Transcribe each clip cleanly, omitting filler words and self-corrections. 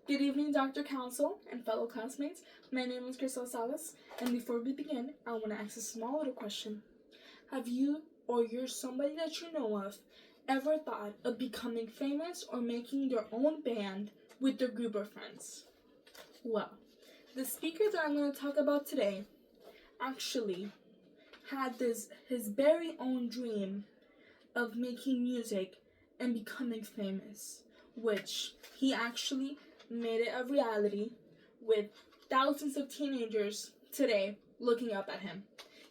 Good evening, Dr. Council and fellow classmates. My name is Crystal Salas, and before we begin, I want to ask a small little question. Have you or you're somebody that you know of ever thought of becoming famous or making their own band with their group of friends? Well, the speaker that I'm going to talk about today actually had his very own dream of making music and becoming famous, which he actually made it a reality with thousands of teenagers today looking up at him.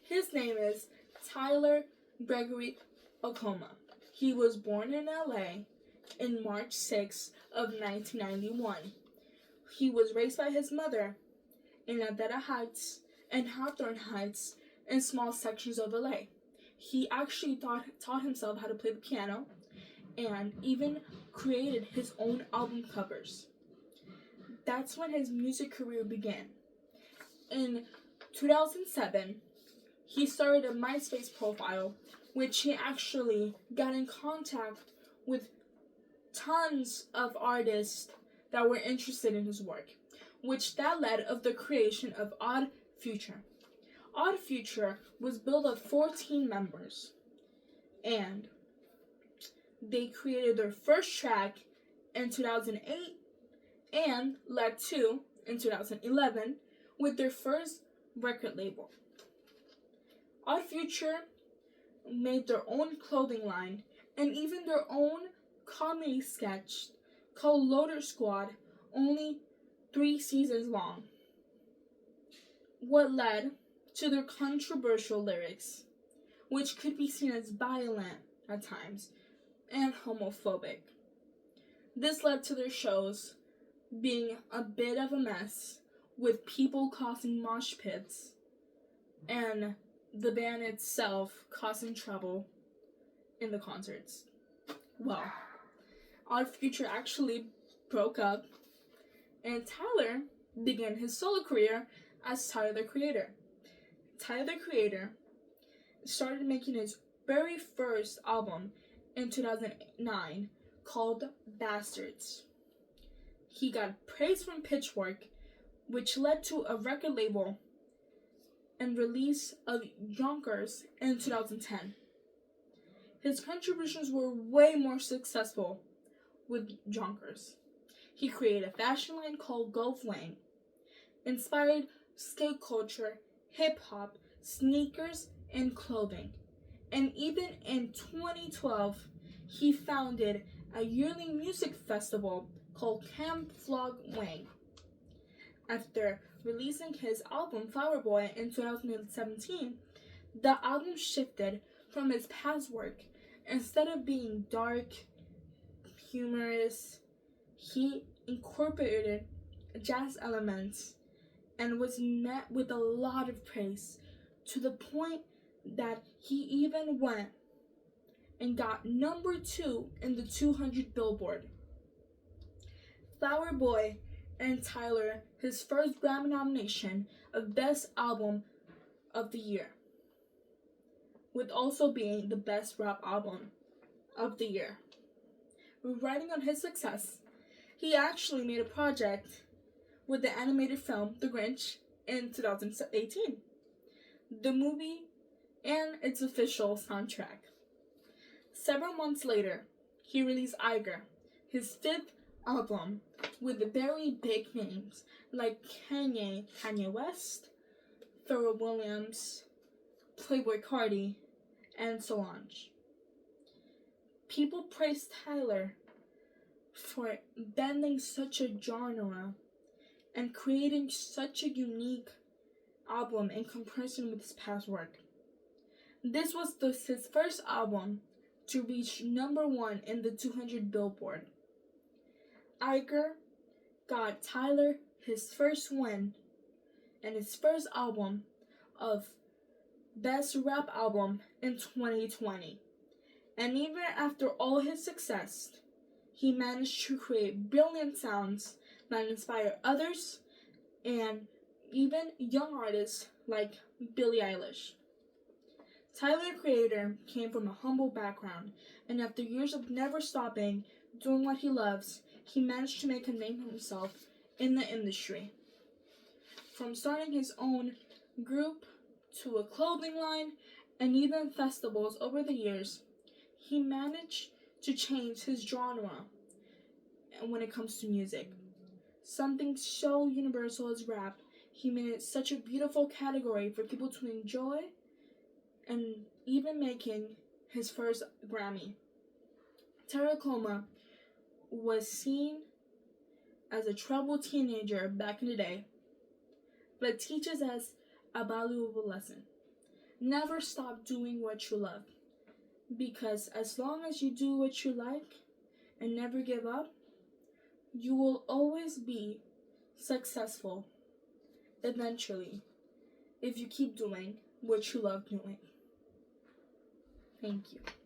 His name is Tyler Gregory Okoma. He was born in LA in March 6 of 1991. He was raised by his mother in Adetta Heights and Hawthorne Heights in small sections of LA. He actually taught himself how to play the piano and even created his own album covers. That's when his music career began. In 2007, he started a MySpace profile, which he actually got in contact with tons of artists that were interested in his work, which that led of the creation of Odd Future. Odd Future was built of 14 members, and they created their first track in 2008 and led to, in 2011, with their first record label. Odd Future made their own clothing line and even their own comedy sketch called Loader Squad, only 3 seasons long. What led to their controversial lyrics, which could be seen as violent at times and homophobic. This led to their shows being a bit of a mess, with people causing mosh pits and the band itself causing trouble in the concerts. Well, Odd Future actually broke up, and Tyler began his solo career as Tyler the Creator. Tyler the Creator started making his very first album in 2009 called Bastards. He got praise from Pitchfork, which led to a record label and release of Yonkers in 2010. His contributions were way more successful with Yonkers. He created a fashion line called Go Flang, inspired skate culture, hip-hop, sneakers, and clothing. And even in 2012, he founded a yearly music festival called Camp Flog Wang. After releasing his album Flower Boy in 2017, the album shifted from his past work. Instead of being dark, humorous, he incorporated jazz elements and was met with a lot of praise, to the point that he even went and got number 2 in the 200 Billboard. Flower Boy and Tyler his first Grammy nomination of Best Album of the Year, with also being the Best Rap Album of the Year. Riding on his success, he actually made a project with the animated film The Grinch in 2018, the movie and its official soundtrack. Several months later, he released Iger, his 5th album, with very big names like Kanye West, Pharrell Williams, Playboi Carti, and Solange. People praised Tyler for bending such a genre and creating such a unique album in comparison with his past work. This was his first album to reach number 1 in the 200 Billboard. Iger got Tyler his first win and his first album of Best Rap Album in 2020. And even after all his success, he managed to create brilliant sounds that inspire others and even young artists like Billie Eilish. Tyler the Creator came from a humble background, and after years of never stopping doing what he loves, he managed to make a name for himself in the industry. From starting his own group to a clothing line and even festivals over the years, he managed to change his genre when it comes to music. Something so universal as rap, he made it such a beautiful category for people to enjoy, and even making his first Grammy. Terracoma was seen as a troubled teenager back in the day, but teaches us a valuable lesson. Never stop doing what you love, because as long as you do what you like and never give up, you will always be successful eventually if you keep doing what you love doing. Thank you.